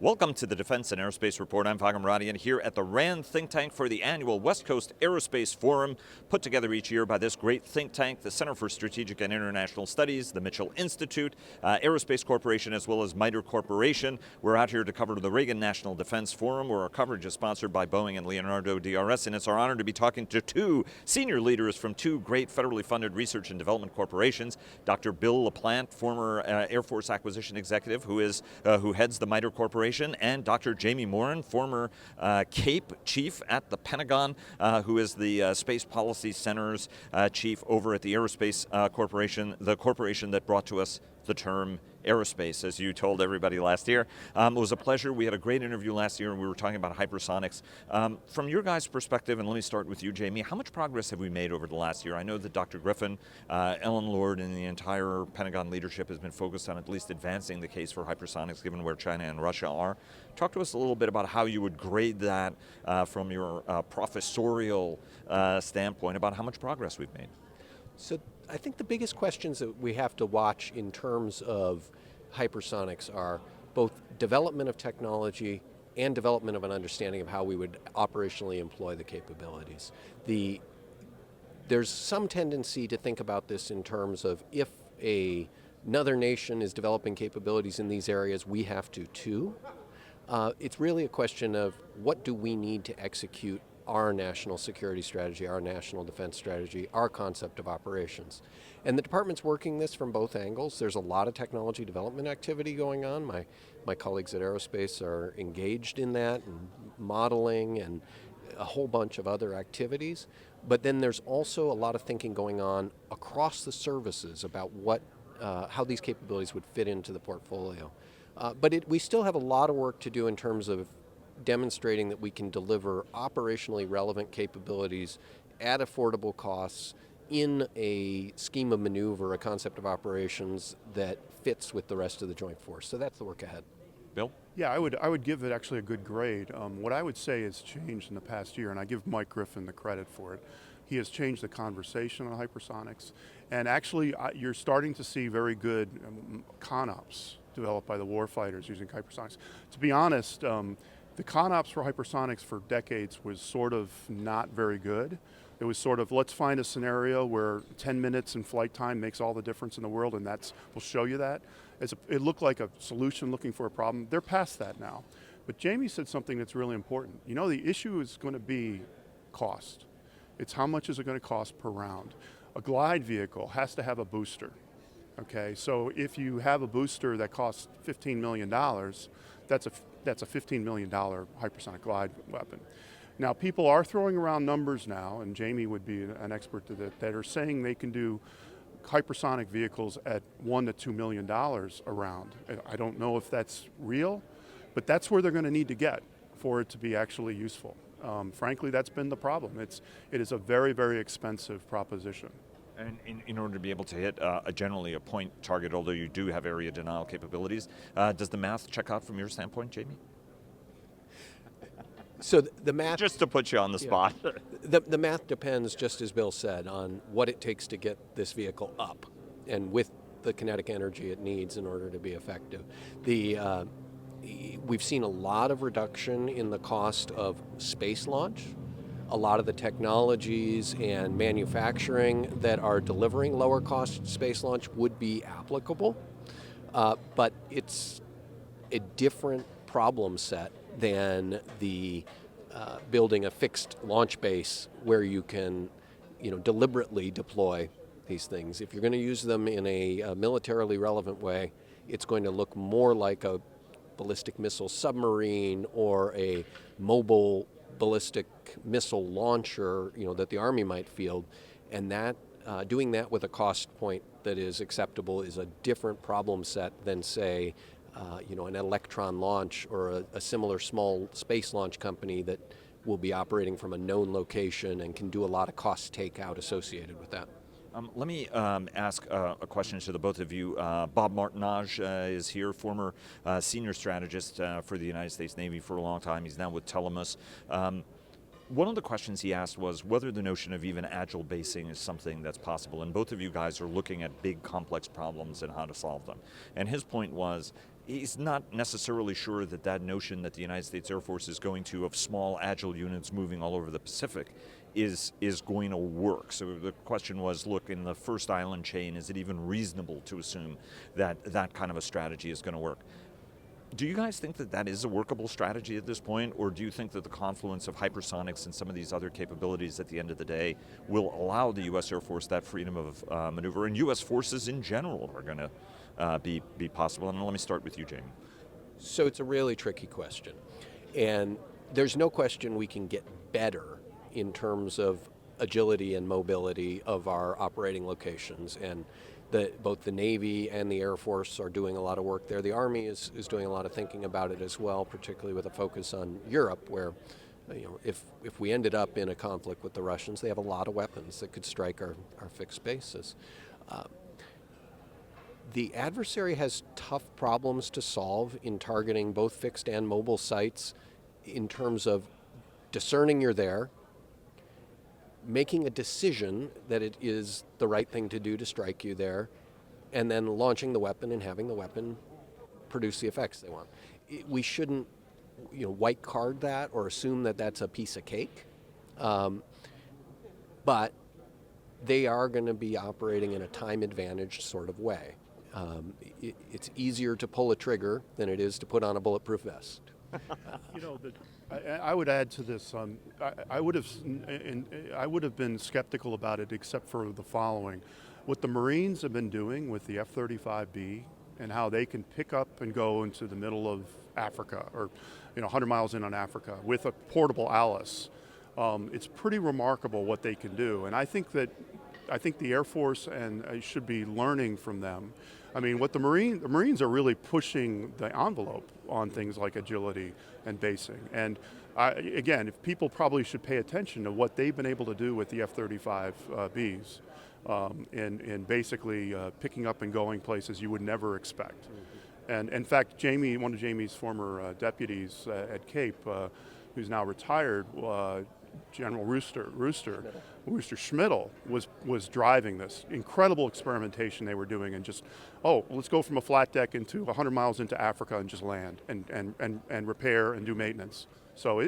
Welcome to the Defense and Aerospace Report. I'm Fagam Radian here at the RAND think tank for the annual West Coast Aerospace Forum, put together each year by this great think tank, the Center for Strategic and International Studies, the Mitchell Institute, Aerospace Corporation, as well as MITRE Corporation. We're out here to cover the Reagan National Defense Forum, where our coverage is sponsored by Boeing and Leonardo DRS, and it's our honor to be talking to two senior leaders from two great federally funded research and development corporations, Dr. Bill LaPlante, former Air Force Acquisition Executive, who heads the MITRE Corporation, and Dr. Jamie Morin, former CAPE chief at the Pentagon, who is the Space Policy Center's chief over at the Aerospace Corporation, the corporation that brought to us the term Aerospace, as you told everybody last year. It was a pleasure. We had a great interview last year, and we were talking about hypersonics. From your guys' perspective, and let me start with you, Jamie, how much progress have we made over the last year? I know that Dr. Griffin, Ellen Lord, and the entire Pentagon leadership has been focused on at least advancing the case for hypersonics, given where China and Russia are. Talk to us a little bit about how you would grade that from your professorial standpoint about how much progress we've made. So I think the biggest questions that we have to watch in terms of hypersonics are both development of technology and development of an understanding of how we would operationally employ the capabilities. There's some tendency to think about this in terms of if another nation is developing capabilities in these areas, we have to too. It's really a question of what do we need to execute our national security strategy, our national defense strategy, our concept of operations. And the department's working this from both angles. There's a lot of technology development activity going on. My colleagues at Aerospace are engaged in that, and modeling and a whole bunch of other activities. But then there's also a lot of thinking going on across the services about how these capabilities would fit into the portfolio. But we still have a lot of work to do in terms of demonstrating that we can deliver operationally relevant capabilities at affordable costs in a scheme of maneuver, a concept of operations that fits with the rest of the joint force. So that's the work ahead. Bill? Yeah, I would give it actually a good grade. What I would say has changed in the past year, and I give Mike Griffin the credit for it. He has changed the conversation on hypersonics, and actually you're starting to see very good CONOPS developed by the warfighters using hypersonics. To be honest, the CONOPS for hypersonics for decades was sort of not very good. It was sort of, let's find a scenario where 10 minutes in flight time makes all the difference in the world, and we'll show you that. It looked like a solution looking for a problem. They're past that now. But Jamie said something that's really important. You know, the issue is going to be cost. It's how much is it going to cost per round. A glide vehicle has to have a booster. Okay, so if you have a booster that costs $15 million, that's a $15 million hypersonic glide weapon. Now, people are throwing around numbers now, and Jamie would be an expert to that are saying they can do hypersonic vehicles at $1 to $2 million a round. I don't know if that's real, but that's where they're going to need to get for it to be actually useful. Frankly, that's been the problem. It is a very, very expensive proposition. And in order to be able to hit generally a point target, although you do have area denial capabilities, does the math check out from your standpoint, Jamie? So the math... Just to put you on the spot. The math depends, just as Bill said, on what it takes to get this vehicle up and with the kinetic energy it needs in order to be effective. We've seen a lot of reduction in the cost of space launch. A lot of the technologies and manufacturing that are delivering lower cost space launch would be applicable, but it's a different problem set than the building a fixed launch base where you can, deliberately deploy these things. If you're going to use them in a militarily relevant way, it's going to look more like a ballistic missile submarine or a mobile ballistic missile launcher, that the Army might field, and that doing that with a cost point that is acceptable is a different problem set than, say, an Electron launch or a similar small space launch company that will be operating from a known location and can do a lot of cost takeout associated with that. Let me ask a question to the both of you. Bob Martinage is here, former senior strategist for the United States Navy for a long time. He's now with Telemus. One of the questions he asked was whether the notion of even agile basing is something that's possible, and both of you guys are looking at big complex problems and how to solve them. And his point was, he's not necessarily sure that that notion that the United States Air Force is going to, of small, agile units moving all over the Pacific, is going to work. So the question was, look, in the first island chain, is it even reasonable to assume that that kind of a strategy is going to work? Do you guys think that that is a workable strategy at this point, or do you think that the confluence of hypersonics and some of these other capabilities at the end of the day will allow the U.S. Air Force that freedom of maneuver, and U.S. forces in general are going to be possible? And let me start with you, Jamie. So it's a really tricky question. And there's no question we can get better in terms of agility and mobility of our operating locations. And both the Navy and the Air Force are doing a lot of work there. The Army is doing a lot of thinking about it as well, particularly with a focus on Europe, where if we ended up in a conflict with the Russians, they have a lot of weapons that could strike our fixed bases. The adversary has tough problems to solve in targeting both fixed and mobile sites in terms of discerning you're there, making a decision that it is the right thing to do to strike you there, and then launching the weapon and having the weapon produce the effects they want. We shouldn't white card that or assume that that's a piece of cake, but they are going to be operating in a time-advantaged sort of way. It's easier to pull a trigger than it is to put on a bulletproof vest. I would add to this. I would have been skeptical about it, except for the following: what the Marines have been doing with the F-35B and how they can pick up and go into the middle of Africa, or 100 miles in on Africa with a portable Alice. It's pretty remarkable what they can do, and I think the Air Force and should be learning from them. I mean, what the Marines are really pushing the envelope on things like agility and basing. And again, if people probably should pay attention to what they've been able to do with the F-35Bs in basically picking up and going places you would never expect. Mm-hmm. And in fact, one of Jamie's former deputies at Cape, who's now retired, General Rooster Schmidl was driving this incredible experimentation they were doing, and just, let's go from a flat deck into 100 miles into Africa and just land and repair and do maintenance. So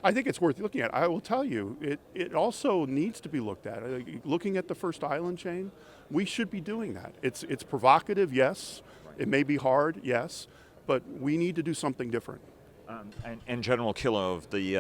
I think it's worth looking at. I will tell you, it also needs to be looked at. Looking at the first island chain, we should be doing that. It's provocative, yes. It may be hard, yes, but we need to do something different. And General Kilo of the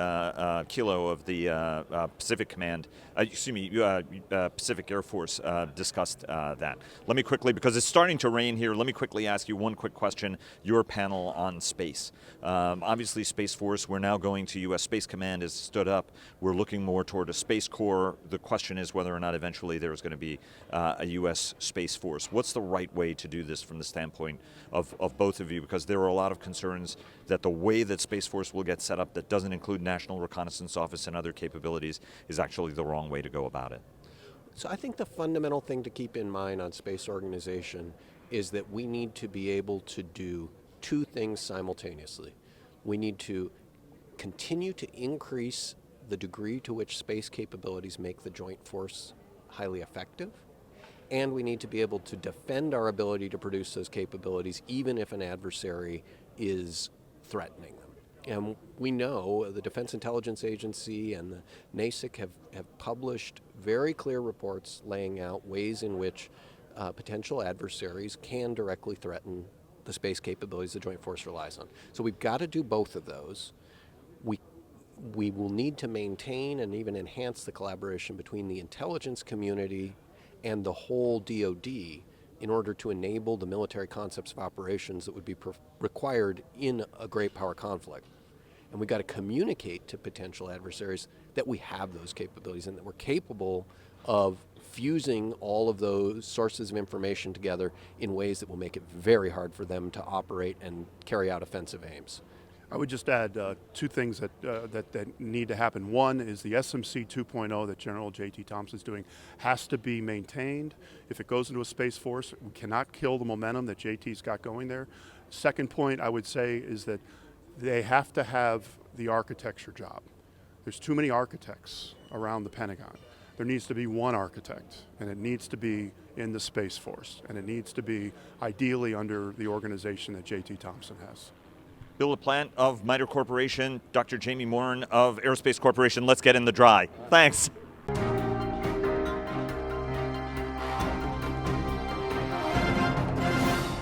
Pacific Command, Pacific Air Force discussed that. Let me quickly, because it's starting to rain here, let me quickly ask you one quick question. Your panel on space. Obviously, Space Force, we're now going to U.S. Space Command has stood up. We're looking more toward a Space Corps. The question is whether or not eventually there's going to be a U.S. Space Force. What's the right way to do this from the standpoint of both of you? Because there are a lot of concerns that the way that Space Force will get set up that doesn't include National Reconnaissance Office and other capabilities is actually the wrong way to go about it. So I think the fundamental thing to keep in mind on space organization is that we need to be able to do two things simultaneously. We need to continue to increase the degree to which space capabilities make the joint force highly effective, and we need to be able to defend our ability to produce those capabilities even if an adversary is threatening them. And we know the Defense Intelligence Agency and the NASIC have published very clear reports laying out ways in which potential adversaries can directly threaten the space capabilities the Joint Force relies on. So we've got to do both of those. We will need to maintain and even enhance the collaboration between the intelligence community and the whole DoD in order to enable the military concepts of operations that would be required in a great power conflict. And we've got to communicate to potential adversaries that we have those capabilities and that we're capable of fusing all of those sources of information together in ways that will make it very hard for them to operate and carry out offensive aims. I would just add two things that need to happen. One is the SMC 2.0 that General J.T. Thompson is doing has to be maintained. If it goes into a Space Force, we cannot kill the momentum that J.T.'s got going there. Second point I would say is that they have to have the architecture job. There's too many architects around the Pentagon. there needs to be one architect, and it needs to be in the Space Force, and it needs to be ideally under the organization that J.T. Thompson has. Bill LaPlante of MITRE Corporation, Dr. Jamie Morin of Aerospace Corporation. Let's get in the dry. Thanks.